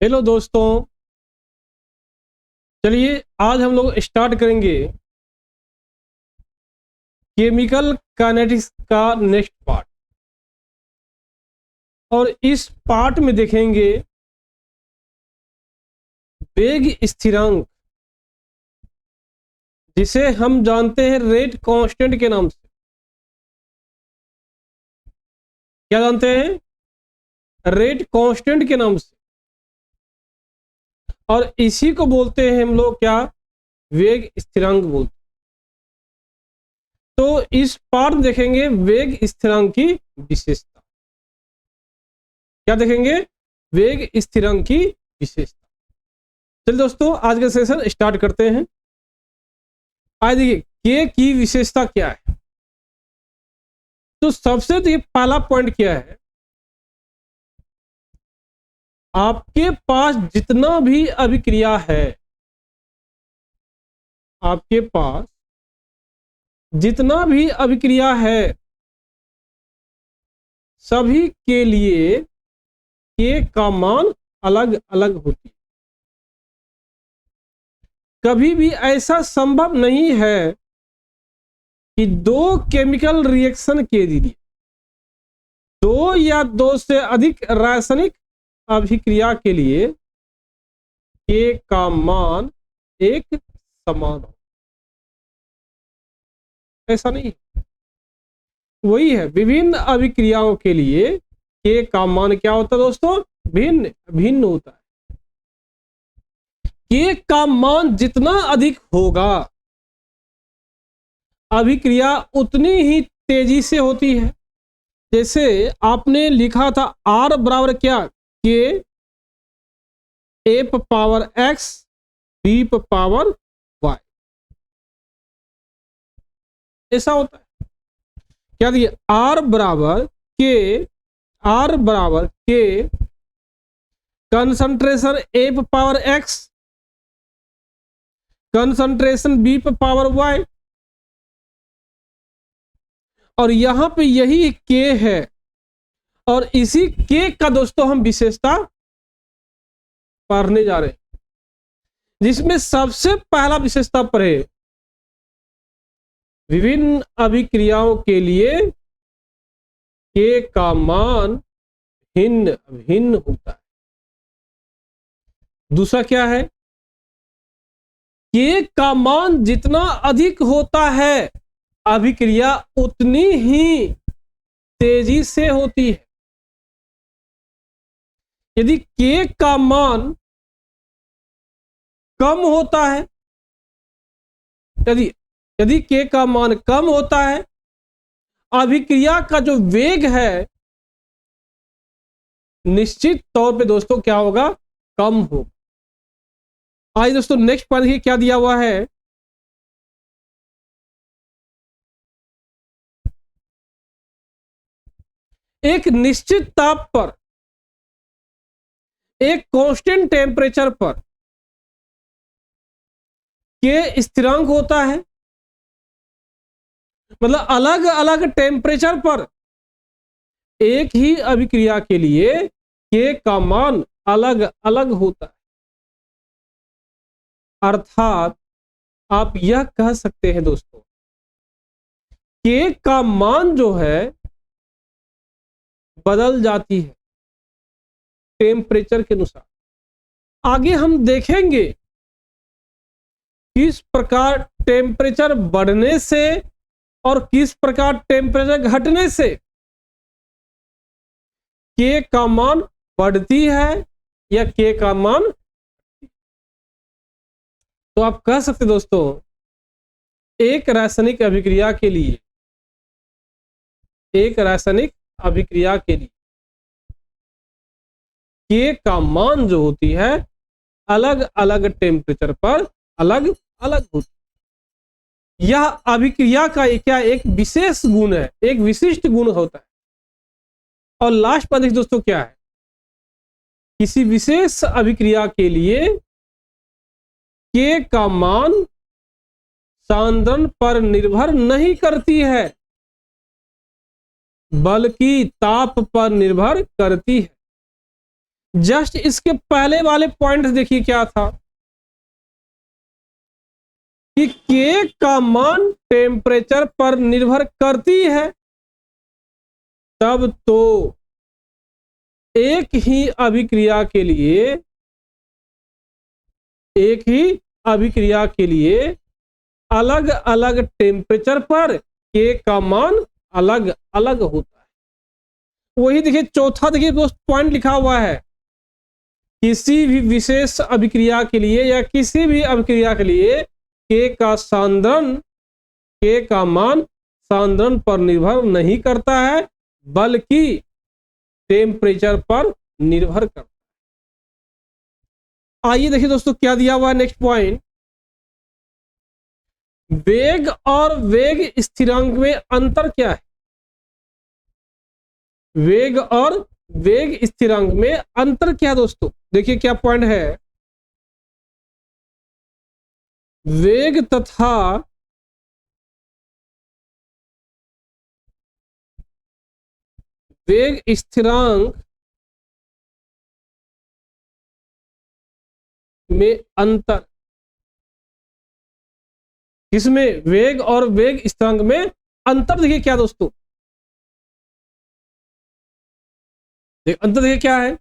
Hello दोस्तों। चलिए आज हम लोग स्टार्ट करेंगे केमिकल काइनेटिक्स का नेक्स्ट पार्ट। और इस पार्ट में देखेंगे वेग स्थिरांक, जिसे हम जानते हैं रेट कांस्टेंट के नाम से। क्या जानते हैं? रेट कांस्टेंट के नाम से। और इसी को बोलते हैं हम लोग क्या? वेग स्थिरांक बोलते हैं। तो इस पार्ट में देखेंगे वेग स्थिरांक की विशेषता। क्या देखेंगे? वेग स्थिरांक की विशेषता। चलिए दोस्तों आज का सेशन स्टार्ट करते हैं। आज देखिए के की विशेषता क्या है। तो सबसे तो ये पहला पॉइंट क्या है, आपके पास जितना भी अभिक्रिया है, आपके पास जितना भी अभिक्रिया है, सभी के लिए के का मान अलग अलग होती है। कभी भी ऐसा संभव नहीं है कि दो केमिकल रिएक्शन के लिए दो या दो से अधिक रासायनिक अभिक्रिया के लिए के का मान एक समान हो। ऐसा नहीं, वही है, विभिन्न अभिक्रियाओं के लिए के का मान क्या होता है दोस्तों? भिन्न भिन्न होता है। के का मान जितना अधिक होगा, अभिक्रिया उतनी ही तेजी से होती है। जैसे आपने लिखा था R बराबर क्या? K A power x B power y. ऐसा होता है। क्या दिए? R बराबर K concentration A power x, concentration B power y. और यहां पे यही के है, और इसी के का दोस्तों हम विशेषता पढ़ने जा रहे हैं, जिसमें सबसे पहला विशेषता पढ़े विभिन्न अभिक्रियाओं के लिए के का मान भिन्न भिन्न होता है। दूसरा क्या है? के का मान जितना अधिक होता है, अभिक्रिया उतनी ही तेजी से होती है। यदि के का मान कम होता है, यदि के का मान कम होता है, अभिक्रिया का जो वेग है निश्चित तौर पे दोस्तों क्या होगा? कम होगा। आज दोस्तों नेक्स्ट पॉइंट देखिए क्या दिया हुआ है। एक निश्चित ताप पर, एक कांस्टेंट टेम्परेचर पर के स्थिरांक होता है। मतलब अलग अलग टेम्परेचर पर एक ही अभिक्रिया के लिए के का मान अलग अलग होता है। अर्थात आप यह कह सकते हैं दोस्तों, के का मान जो है बदल जाती है टेम्परेचर के अनुसार। आगे हम देखेंगे किस प्रकार टेम्परेचर बढ़ने से और किस प्रकार टेम्परेचर घटने से के का मान बढ़ती है या के का मान। तो आप कह सकते दोस्तों, एक रासायनिक अभिक्रिया के लिए, एक रासायनिक अभिक्रिया के लिए के का मान जो होती है अलग अलग टेम्परेचर पर अलग अलग होती है। यह अभिक्रिया का क्या एक विशेष गुण है, एक विशिष्ट गुण होता है। और लास्ट पर दोस्तों क्या है? किसी विशेष अभिक्रिया के लिए के का मान सांद्रण पर निर्भर नहीं करती है, बल्कि ताप पर निर्भर करती है। जस्ट इसके पहले वाले पॉइंट देखिए क्या था कि के का मान टेम्परेचर पर निर्भर करती है, तब तो एक ही अभिक्रिया के लिए अलग अलग टेम्परेचर पर के का मान अलग अलग होता है। वही देखिए चौथा देखिए दोस्त पॉइंट लिखा हुआ है, किसी भी विशेष अभिक्रिया के लिए या किसी भी अभिक्रिया के लिए के का मान सांद्रण पर निर्भर नहीं करता है, बल्कि टेम्परेचर पर निर्भर करता है। आइए देखिए दोस्तों क्या दिया हुआ है नेक्स्ट पॉइंट, वेग और वेग स्थिरांक में अंतर क्या है। वेग और वेग स्थिरांक में अंतर क्या है दोस्तों, देखिए क्या पॉइंट है, वेग तथा वेग स्थिरांक में अंतर, किसमें, वेग और वेग स्थिरांक में अंतर देखिए क्या दोस्तों, अंतर देखिए क्या है,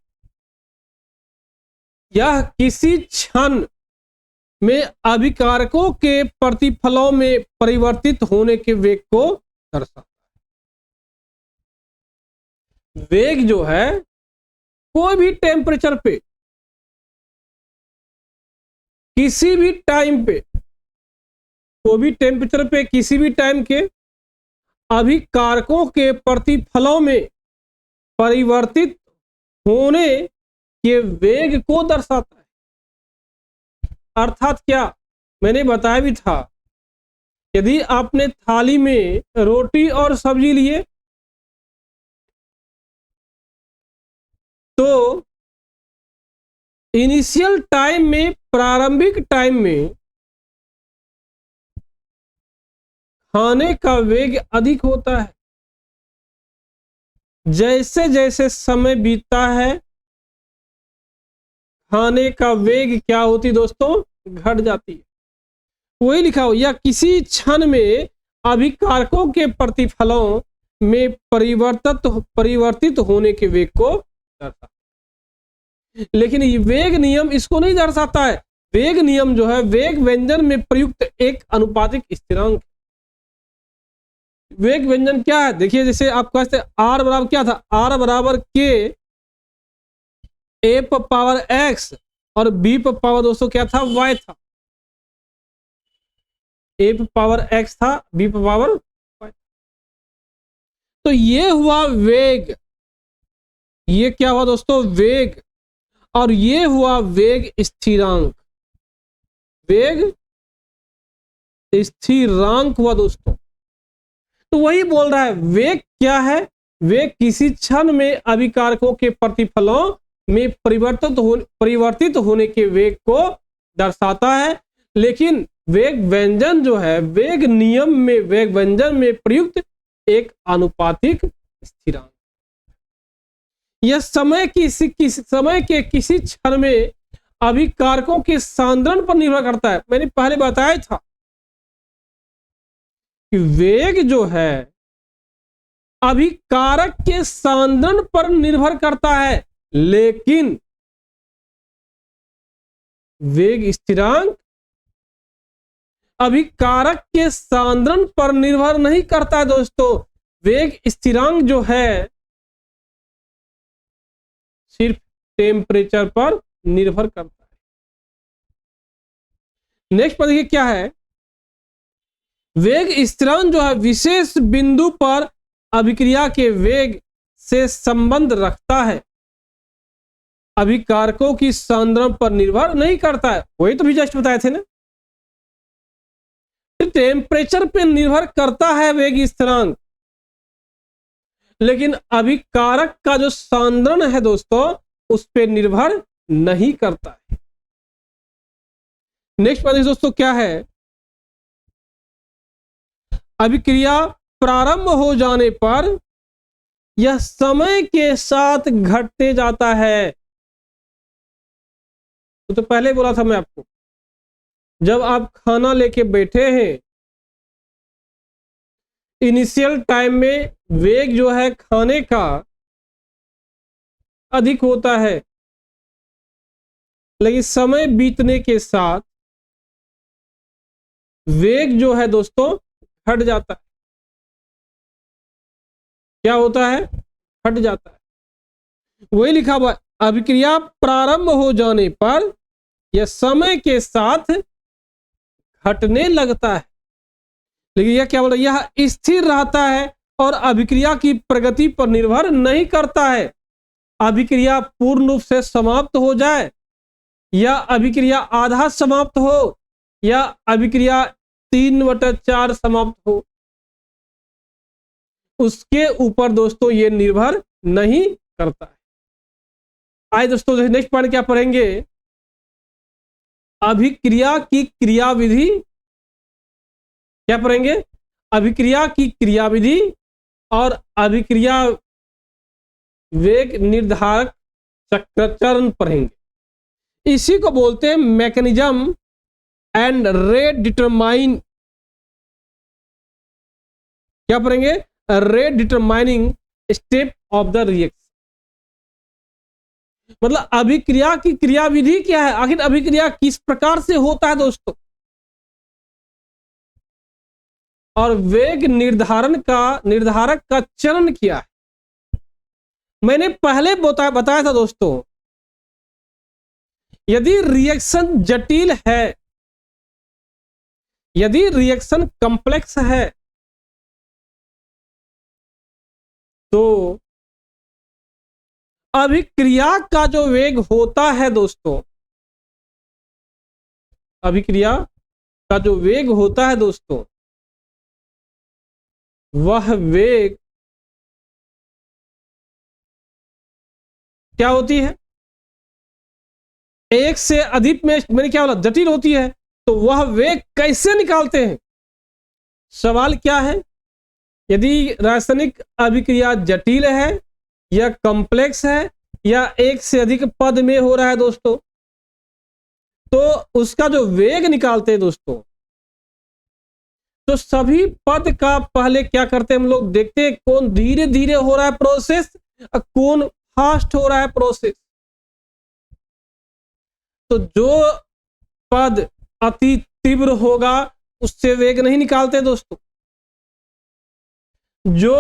यह किसी क्षण में अभिकारकों के प्रतिफलों में परिवर्तित होने के वेग को दर्शाता है। वेग जो है कोई भी टेम्परेचर पे, किसी भी टाइम पे, कोई भी टेम्परेचर पे किसी भी टाइम के अभिकारकों के प्रतिफलों में परिवर्तित होने के वेग को दर्शाता है। अर्थात क्या, मैंने बताया भी था, यदि आपने थाली में रोटी और सब्जी लिए तो इनिशियल टाइम में, प्रारंभिक टाइम में खाने का वेग अधिक होता है, जैसे जैसे समय बीतता है खाने का वेग क्या होती दोस्तों, घट जाती है। वही लिखा हो, या किसी क्षण में अभिकारकों के प्रतिफलों में परिवर्तित होने के वेग को दर्शाता है। लेकिन ये वेग नियम इसको नहीं दर्शाता है। वेग नियम जो है वेग व्यंजन में प्रयुक्त एक अनुपातिक स्थिरांक। वेग व्यंजन क्या है, देखिए जैसे आप कहते आर बराबर क्या था, आर बराबर के ए पर पावर एक्स और बी पर पावर दोस्तों क्या था, वाई था। ए पर पावर एक्स था, बी पर पावर वाई। तो ये हुआ वेग, ये क्या हुआ दोस्तों, वेग, और ये हुआ वेग स्थिरांक। वेग स्थिरांक हुआ दोस्तों। तो वही बोल रहा है, वेग क्या है, वेग किसी क्षण में अभिकारकों के प्रतिफलों में परिवर्तित होने के वेग को दर्शाता है। लेकिन वेग व्यंजन जो है वेग नियम में, वेग व्यंजन में प्रयुक्त एक अनुपातिक स्थिरांक। यह समय के किसी क्षण में अभिकारकों के सांद्रण पर निर्भर करता है। मैंने पहले बताया था कि वेग जो है अभिकारक के सांद्रण पर निर्भर करता है, लेकिन वेग स्थिरांक अभिकारक के सांद्रण पर निर्भर नहीं करता है दोस्तों। वेग स्थिरांक जो है सिर्फ टेम्परेचर पर निर्भर करता है। नेक्स्ट पर देखिए क्या है, वेग स्थिरांक जो है विशेष बिंदु पर अभिक्रिया के वेग से संबंध रखता है, अभिकारकों की सांद्रण पर निर्भर नहीं करता है। वही तो भी जस्ट बताए थे ना, टेम्परेचर पे निर्भर करता है वेग स्थिरांक, लेकिन अभिकारक का जो सांद्रण है दोस्तों उस पे निर्भर नहीं करता है। नेक्स्ट बात दोस्तों क्या है, अभिक्रिया प्रारंभ हो जाने पर यह समय के साथ घटते जाता है। तो पहले बोला था मैं आपको, जब आप खाना लेके बैठे हैं, इनिशियल टाइम में वेग जो है खाने का अधिक होता है, लेकिन समय बीतने के साथ वेग जो है दोस्तों घट जाता है। क्या होता है? घट जाता है। वही लिखा हुआ, अभिक्रिया प्रारंभ हो जाने पर यह समय के साथ घटने लगता है, लेकिन यह क्या बोल रहा है? यह स्थिर रहता है और अभिक्रिया की प्रगति पर निर्भर नहीं करता है। अभिक्रिया पूर्ण रूप से समाप्त हो जाए या अभिक्रिया आधा समाप्त हो या अभिक्रिया 3/4 समाप्त हो, उसके ऊपर दोस्तों ये निर्भर नहीं करता है। आइए दोस्तों नेक्स्ट पॉइंट क्या पढ़ेंगे? अभिक्रिया की क्रियाविधि। क्या पढ़ेंगे? अभिक्रिया की क्रियाविधि और अभिक्रिया वेग निर्धारक चरण पढ़ेंगे। इसी को बोलते हैं मैकेनिज्म एंड रेट डिटरमाइन। क्या पढ़ेंगे? Rate determining step of the reaction. मतलब अभिक्रिया की क्रियाविधि क्या है, आखिर अभिक्रिया किस प्रकार से होता है दोस्तों, और वेग निर्धारक का चरण क्या है। मैंने पहले बताया था दोस्तों, यदि रिएक्शन जटिल है, यदि रिएक्शन कॉम्प्लेक्स है, तो अभिक्रिया का जो वेग होता है दोस्तों, अभिक्रिया का जो वेग होता है दोस्तों, वह वेग क्या होती है? एक से अधिक में मैंने क्या बोला? जटिल होती है। तो वह वेग कैसे निकालते हैं? सवाल क्या है? यदि रासायनिक अभिक्रिया जटिल है या कॉम्प्लेक्स है या एक से अधिक पद में हो रहा है दोस्तों, तो उसका जो वेग निकालते हैं दोस्तों, तो सभी पद का पहले क्या करते हैं हम लोग? देखते हैं कौन धीरे धीरे हो रहा है प्रोसेस और कौन फास्ट हो रहा है प्रोसेस। तो जो पद अति तीव्र होगा उससे वेग नहीं निकालते दोस्तों, जो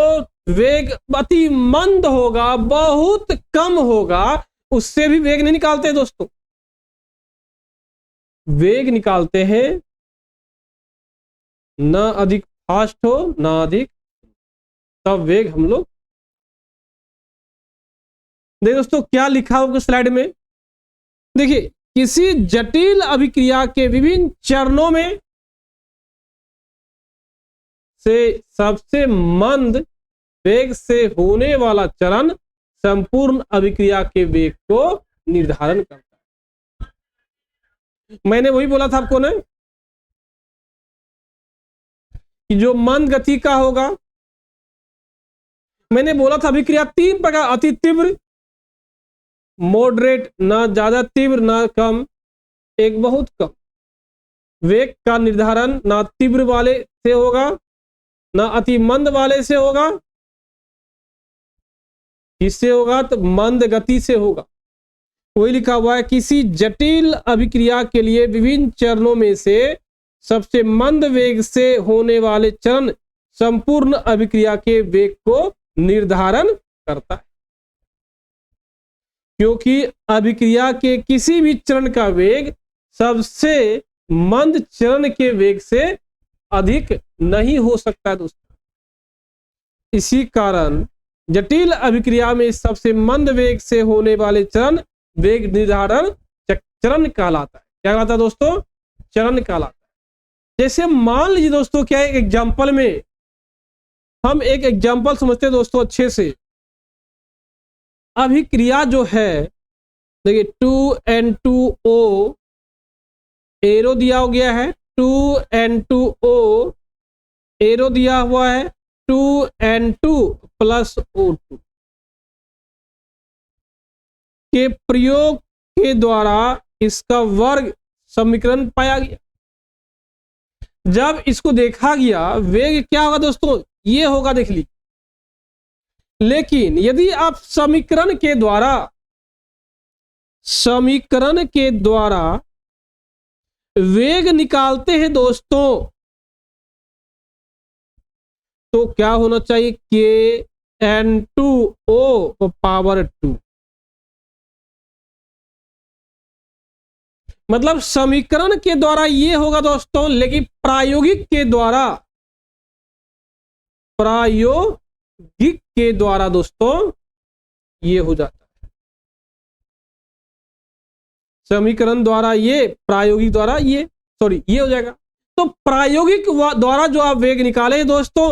वेग अति मंद होगा, बहुत कम होगा, उससे भी वेग नहीं निकालते दोस्तों। वेग निकालते हैं ना अधिक फास्ट हो ना अधिक, तब वेग हम लोग। देखिए दोस्तों क्या लिखा होगा स्लाइड में, देखिए किसी जटिल अभिक्रिया के विभिन्न चरणों में से सबसे मंद वेग से होने वाला चरण संपूर्ण अभिक्रिया के वेग को निर्धारण करता है। मैंने वही बोला था आपको ना कि जो मंद गति का होगा, मैंने बोला था अभिक्रिया 3 प्रकार, अति तीव्र, मॉडरेट, ना ज्यादा तीव्र ना कम, एक बहुत कम। वेग का निर्धारण ना तीव्र वाले से होगा ना अति मंद वाले से होगा, किससे होगा? तो मंद गति से होगा। वही लिखा हुआ है, किसी जटिल अभिक्रिया के लिए विभिन्न चरणों में से सबसे मंद वेग से होने वाले चरण संपूर्ण अभिक्रिया के वेग को निर्धारण करता है। क्योंकि अभिक्रिया के किसी भी चरण का वेग सबसे मंद चरण के वेग से अधिक नहीं हो सकता है दोस्तों। इसी कारण जटिल अभिक्रिया में सबसे मंद वेग से होने वाले चरण वेग निर्धारण चरण कहलाता है। क्या कहलाता है दोस्तों? चरण कहलाता है। जैसे मान लीजिए दोस्तों, क्या एक एग्जाम्पल में हम एक एग्जाम्पल समझते हैं दोस्तों अच्छे से। अभिक्रिया जो है, देखिए 2N2O एरो दिया हो गया है, 2N2O एरो दिया हुआ है, 2N2 + O2 के प्रयोग के द्वारा इसका वर्ग समीकरण पाया गया। जब इसको देखा गया वेग क्या होगा दोस्तों, ये होगा, देख ली। लेकिन यदि आप समीकरण के द्वारा वेग निकालते हैं दोस्तों, तो क्या होना चाहिए, के एन टू ओ पावर 2। मतलब समीकरण के द्वारा ये होगा दोस्तों, लेकिन प्रायोगिक के द्वारा दोस्तों ये हो जाता है। समीकरण द्वारा ये, प्रायोगिक द्वारा ये, सॉरी ये हो जाएगा। तो प्रायोगिक द्वारा जो आप वेग निकाले दोस्तों,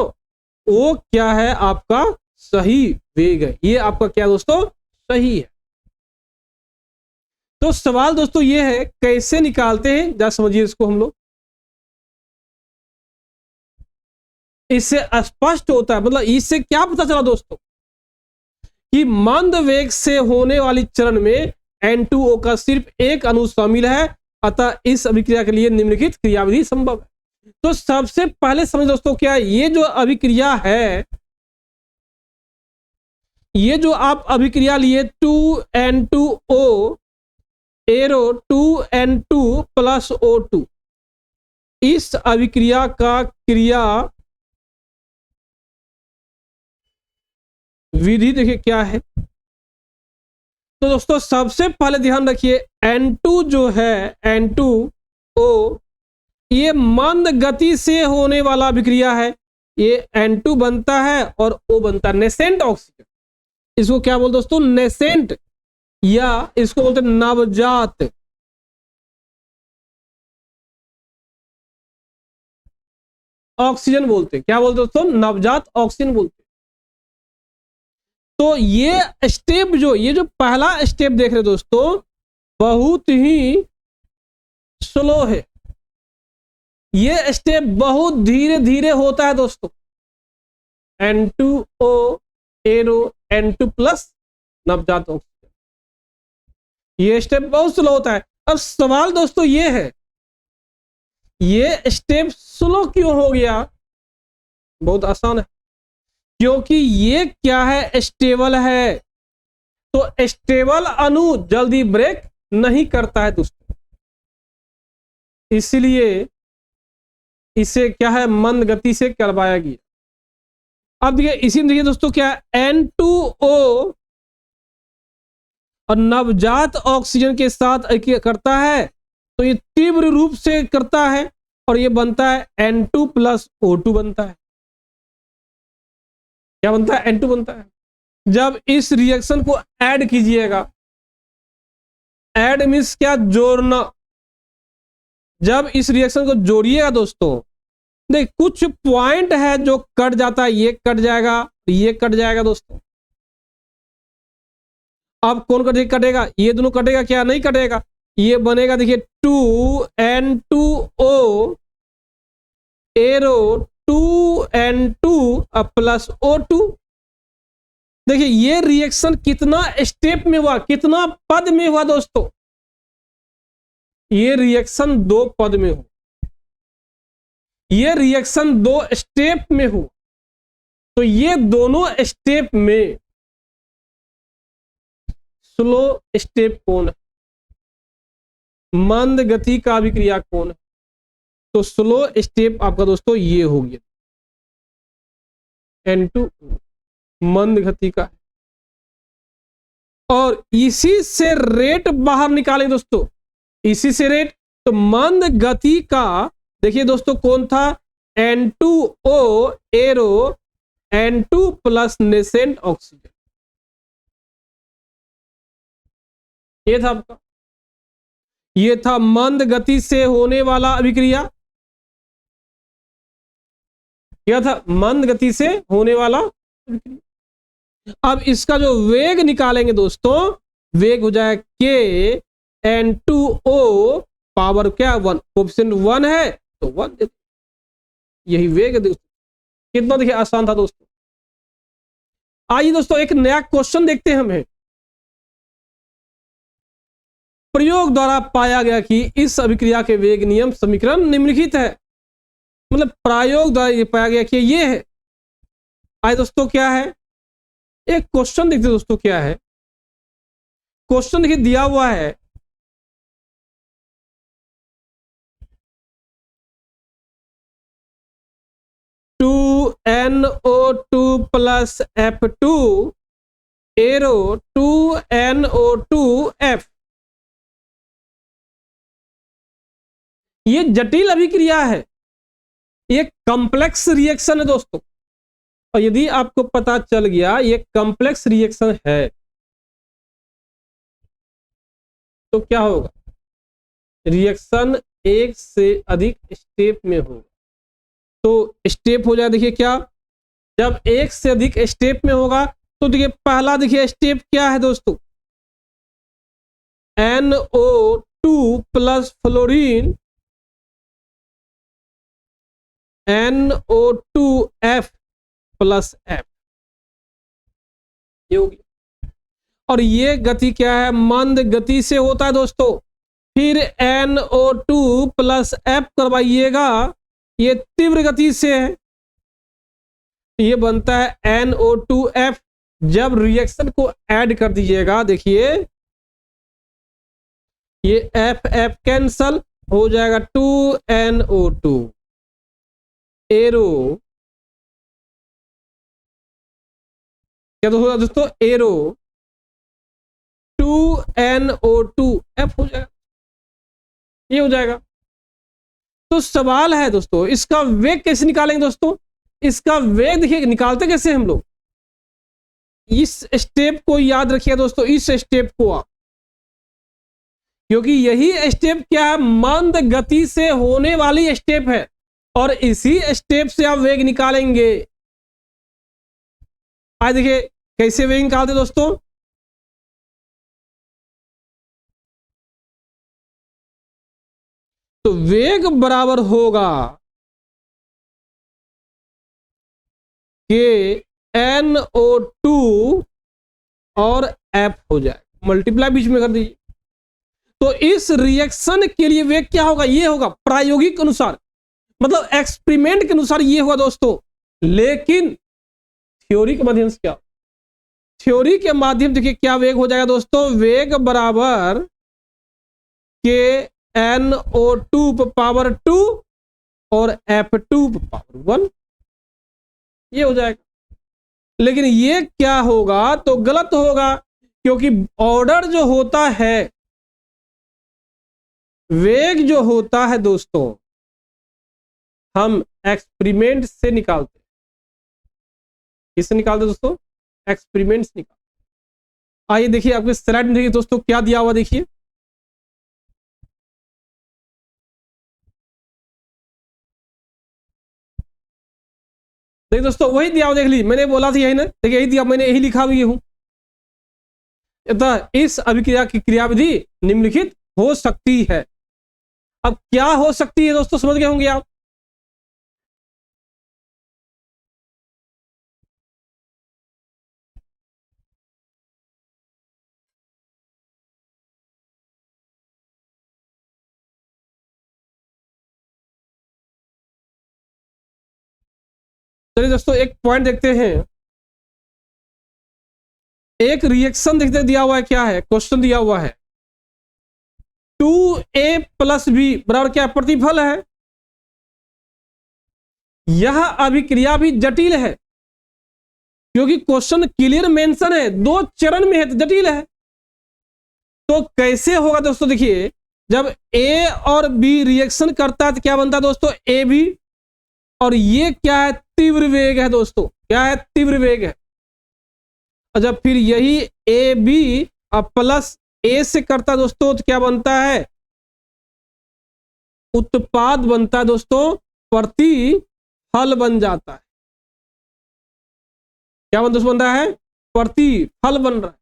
वो क्या है, आपका सही वेग है। ये आपका क्या दोस्तों, सही है। तो सवाल दोस्तों ये है, कैसे निकालते हैं, जरा समझिए इसको हम लोग। इससे स्पष्ट होता है, मतलब इससे क्या पता चला दोस्तों, कि मंद वेग से होने वाली चरण में N2O का सिर्फ एक अणु शामिल है, अतः इस अभिक्रिया के लिए निम्नलिखित क्रियाविधि संभव है। तो सबसे पहले समझ दोस्तों, क्या ये जो अभिक्रिया है, ये जो आप अभिक्रिया लिए 2N2O arrow 2N2 plus O2, इस अभिक्रिया का क्रिया विधि देखिए क्या है। तो दोस्तों सबसे पहले ध्यान रखिए, N2 जो है, N2O, ये मंद गति से होने वाला अभिक्रिया है। ये N2 बनता है और O बनता है, नेसेंट ऑक्सीजन। इसको क्या बोलते दोस्तों, नेसेंट, या इसको बोलते हैं नवजात ऑक्सीजन बोलते हैं। क्या बोलते दोस्तों, नवजात ऑक्सीजन बोलते हैं। तो ये स्टेप ये जो पहला स्टेप देख रहे दोस्तों, बहुत ही स्लो है। ये स्टेप बहुत धीरे धीरे होता है दोस्तों। N2O एरो N2 प्लस नवजात ऑक्सीजन, ये स्टेप बहुत स्लो होता है। अब सवाल दोस्तों ये है, ये स्टेप स्लो क्यों हो गया? बहुत आसान है, क्योंकि ये क्या है, स्टेबल है। तो स्टेबल अणु जल्दी ब्रेक नहीं करता है दोस्तों, इसलिए इसे क्या है, मंद गति से करवाया गया। अब देखिए, इसी में देखिए दोस्तों, क्या है, N2O और नवजात ऑक्सीजन के साथ करता है, तो ये तीव्र रूप से करता है और ये बनता है N2 प्लस O2 बनता है। क्या बनता है, N2 बनता है। जब इस रिएक्शन को ऐड कीजिएगा, ऐड मीन्स क्या, जोड़ना। जब इस रिएक्शन को जोड़िएगा दोस्तों, देख कुछ पॉइंट है जो कट जाता है, ये कट जाएगा, ये कट जाएगा दोस्तों। अब कौन कटेगा, ये दोनों कटेगा, क्या नहीं कटेगा, ये बनेगा देखिए 2N2O arrow 2N2 plus O2। देखिए ये रिएक्शन कितना स्टेप में हुआ, कितना पद में हुआ दोस्तों, ये रिएक्शन 2 पद में हो, ये रिएक्शन 2 स्टेप में हो। तो ये दोनों स्टेप में स्लो स्टेप कौन है, मंद गति का अभिक्रिया कौन है? तो स्लो स्टेप आपका दोस्तों ये हो गया, N2 मंद गति का। और इसी से रेट बाहर निकालें दोस्तों, इसी से रेट। तो मंद गति का देखिए दोस्तों कौन था, N2O arrow N2 plus nascent oxygen, ये था आपका, ये था मंद गति से होने वाला अभिक्रिया। क्या था, मंद गति से होने वाला अभिक्रिया। अब इसका जो वेग निकालेंगे दोस्तों, वेग हो जाए के N2O पावर क्या 1, कोएफिशिएंट 1 है तो 1 दे, यही वेग है दोस्तों। कितना देखिए आसान था दोस्तों। आइए दोस्तों एक नया क्वेश्चन देखते हैं हमें। प्रयोग द्वारा पाया गया कि इस अभिक्रिया के वेग नियम समीकरण निम्नलिखित है। मतलब प्रयोग द्वारा ये पाया गया कि ये है। आइए दोस्तों क्या है, एक क्वेश्चन देखते दोस्तों क्या है। क्वेश्चन देखिए दिया हुआ है, to NO2 plus F2 arrow 2NO2F। ये जटिल अभिक्रिया है, ये कॉम्प्लेक्स रिएक्शन है दोस्तों। और यदि आपको पता चल गया ये कॉम्प्लेक्स रिएक्शन है तो क्या होगा, रिएक्शन एक से अधिक स्टेप में होगा। तो स्टेप हो जाए, देखिए क्या, जब एक से अधिक स्टेप में होगा तो देखिए पहला देखिए स्टेप क्या है दोस्तों, NO2 plus fluorine NO2F plus F, ये होगी। और ये गति क्या है, मंद गति से होता है दोस्तों। फिर NO2 प्लस F करवाइएगा, ये तीव्र गति से है, ये बनता है NO2F। जब रिएक्शन को ऐड कर दीजिएगा, देखिए ये F कैंसल हो जाएगा, 2NO2 एरो, क्या तो होगा दोस्तों, एरो 2NO2F हो जाएगा, ये हो जाएगा। तो सवाल है दोस्तों इसका वेग कैसे निकालेंगे दोस्तों। इसका वेग देखिए निकालते कैसे हम लोग, इस स्टेप को याद रखिए दोस्तों, इस स्टेप को आप, क्योंकि यही स्टेप क्या है, मंद गति से होने वाली स्टेप है और इसी स्टेप से आप वेग निकालेंगे। आज देखिए कैसे वेग निकालते दोस्तों, तो वेग बराबर होगा के NO2 और F हो जाएगा, मल्टीप्लाई बीच में कर दीजिए। तो इस रिएक्शन के लिए वेग क्या होगा, ये होगा प्रायोगिक अनुसार, मतलब एक्सपेरिमेंट के अनुसार ये होगा दोस्तों। लेकिन थ्योरी के माध्यम से क्या, थ्योरी के माध्यम देखिए क्या वेग हो जाएगा दोस्तों, वेग बराबर के NO2 पावर 2 और F2 पावर 1, ये हो जाएगा। लेकिन ये क्या होगा, तो गलत होगा, क्योंकि ऑर्डर जो होता है, वेग जो होता है दोस्तों, हम एक्सपेरिमेंट से निकालते हैं। किससे निकालते दोस्तों, एक्सपेरिमेंट से निकालते। आइए देखिए आपके स्लाइड में देखिए दोस्तों क्या दिया हुआ, देखिए देखिए दोस्तों वही दिया हुआ, देख लीजिए मैंने बोला था यही ना, देखिए यही दिया, मैंने यही लिखा भी हूं। अतः इस अभिक्रिया की क्रियाविधि निम्नलिखित हो सकती है। अब क्या हो सकती है दोस्तों, समझ गए होंगे आप। चलिए दोस्तों एक पॉइंट देखते हैं, एक रिएक्शन देखते दिया हुआ है, क्या है क्वेश्चन दिया हुआ है, 2A प्लस B बराबर क्या, प्रतिफल है। यह अभिक्रिया भी जटिल है, क्योंकि क्वेश्चन क्लियर मेंशन है, 2 चरण में है तो जटिल है। तो कैसे होगा दोस्तों, देखिए जब A और B रिएक्शन करता है तो क्या बनता है दोस्तों, AB, और ये क्या है, तीव्र वेग है दोस्तों, क्या है, तीव्र वेग है। और जब फिर यही AB प्लस A से करता है दोस्तों तो क्या बनता है, उत्पाद बनता है दोस्तों, प्रतिफल बन जाता है। क्या दोस्तों बनता है, प्रतिफल बन रहा है,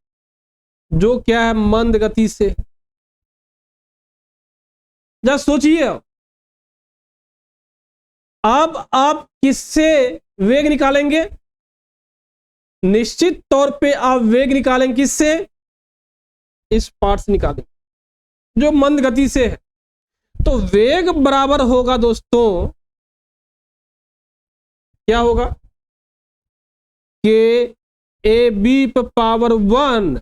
जो क्या है, मंद गति से। जब सोचिए अब आप किससे वेग निकालेंगे, निश्चित तौर पे आप वेग निकालेंगे किससे, इस पार्ट से निकालेंगे। जो मंद गति से है। तो वेग बराबर होगा दोस्तों, क्या होगा, के A B power 1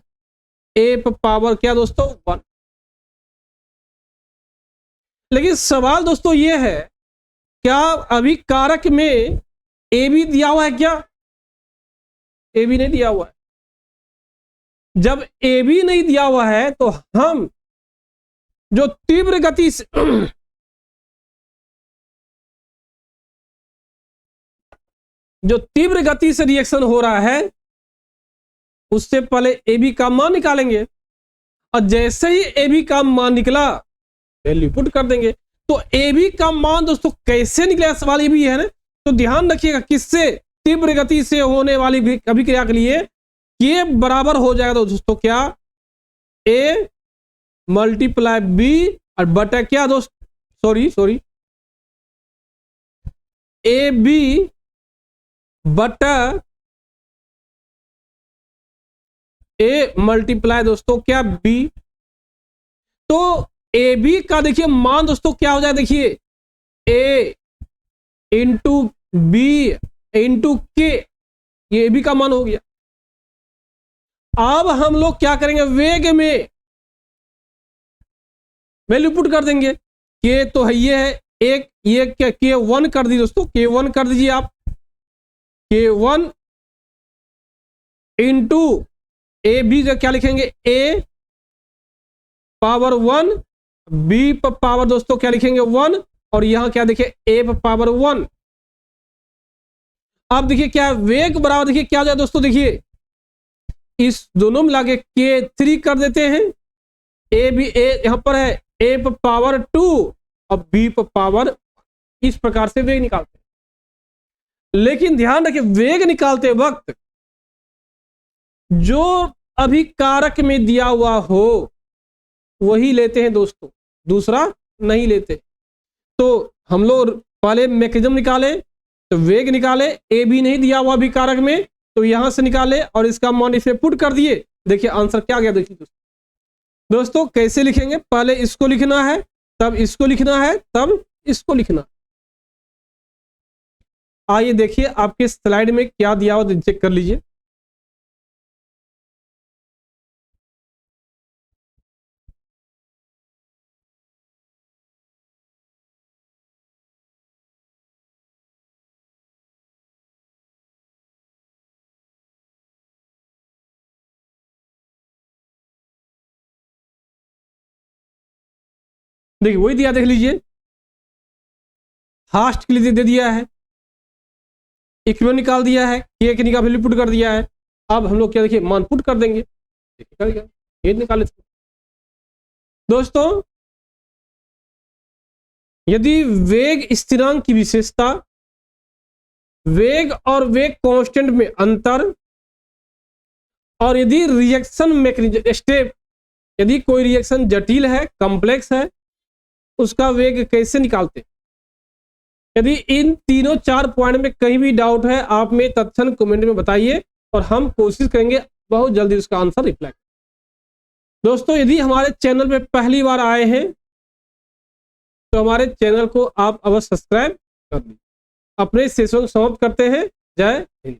A power क्या दोस्तों 1। लेकिन सवाल दोस्तों ये है, क्या अभी कारक में ए बी दिया हुआ है क्या? ए बी नहीं दिया हुआ है। जब ए बी नहीं दिया हुआ है तो हम जो तीव्र गति से जो तीव्र गति से रिएक्शन हो रहा है उससे पहले ए बी का मान निकालेंगे, और जैसे ही ए बी का मान निकला वैल्यू पुट कर देंगे। तो ए बी का मान दोस्तों कैसे निकलेगा, सवाल ये भी है ना। तो ध्यान रखिएगा, किससे, तीव्र गति से होने वाली अभिक्रिया के लिए ये बराबर हो जाएगा तो दोस्तों क्या, ए मल्टीप्लाई बी और बटा क्या दोस्त, सॉरी ए बी बटा ए मल्टीप्लाई दोस्तों क्या बी। तो ए बी का देखिए मान दोस्तों क्या हो जाए, देखिए ए इंटू बी इंटू के, ये बी का मान हो गया। अब हम लोग क्या करेंगे, वेग में वैल्यू पुट कर देंगे। के तो है ये है एक, ये क्या के 1 कर दी दोस्तों, के 1 कर दीजिए आप, के 1 इंटू ए बी का क्या लिखेंगे, ए पावर 1 बी पावर दोस्तों क्या लिखेंगे 1, और यहां क्या देखिए ए पावर 1। अब देखिए क्या वेग बराबर, देखिए क्या हो जाए दोस्तों, देखिए इस दोनों में लाके के 3 कर देते हैं, ए बी ए यहां पर है ए पावर 2 और बी पावर, इस प्रकार से वेग निकालते हैं। लेकिन ध्यान रखिए वेग निकालते वक्त जो अभी कारक में दिया हुआ हो वही लेते हैं दोस्तों, दूसरा नहीं लेते। तो हम लोग पहले मैकेनिज्म निकाले, तो वेग निकाले, ए बी नहीं दिया हुआ अभी कारक में तो यहां से निकाले और इसका मान इसे पुट कर दिए। देखिए आंसर क्या गया, देखिए दोस्तों कैसे लिखेंगे, पहले इसको लिखना है, तब इसको लिखना है, तब इसको लिखना। आइए देखिए आपके स्लाइड में क्या दिया हुआ, चेक कर लीजिए। देखिए वही दिया, देख लीजिए, हास्ट के लिए दे दिया है, इक्विवेलेंट निकाल दिया है, के की निकाल वैल्यू पुट कर दिया है। अब हम लोग क्या देखिए मान पुट कर देंगे, ये निकाले दोस्तों। यदि वेग स्थिरांक की विशेषता, वेग और वेग कांस्टेंट में अंतर, और यदि रिएक्शन मैकेनिज्म स्टेप, यदि कोई रिएक्शन जटिल है, कॉम्प्लेक्स है, उसका वेग कैसे निकालते। यदि इन तीनों 4 पॉइंट में कहीं भी डाउट है आप में तत्क्षण कमेंट में बताइए और हम कोशिश करेंगे बहुत जल्दी उसका आंसर रिप्लाई। दोस्तों यदि हमारे चैनल पे पहली बार आए हैं तो हमारे चैनल को आप अवश्य सब्सक्राइब कर लीजिए। अपने सेशन समाप्त करते हैं। जय हिंद।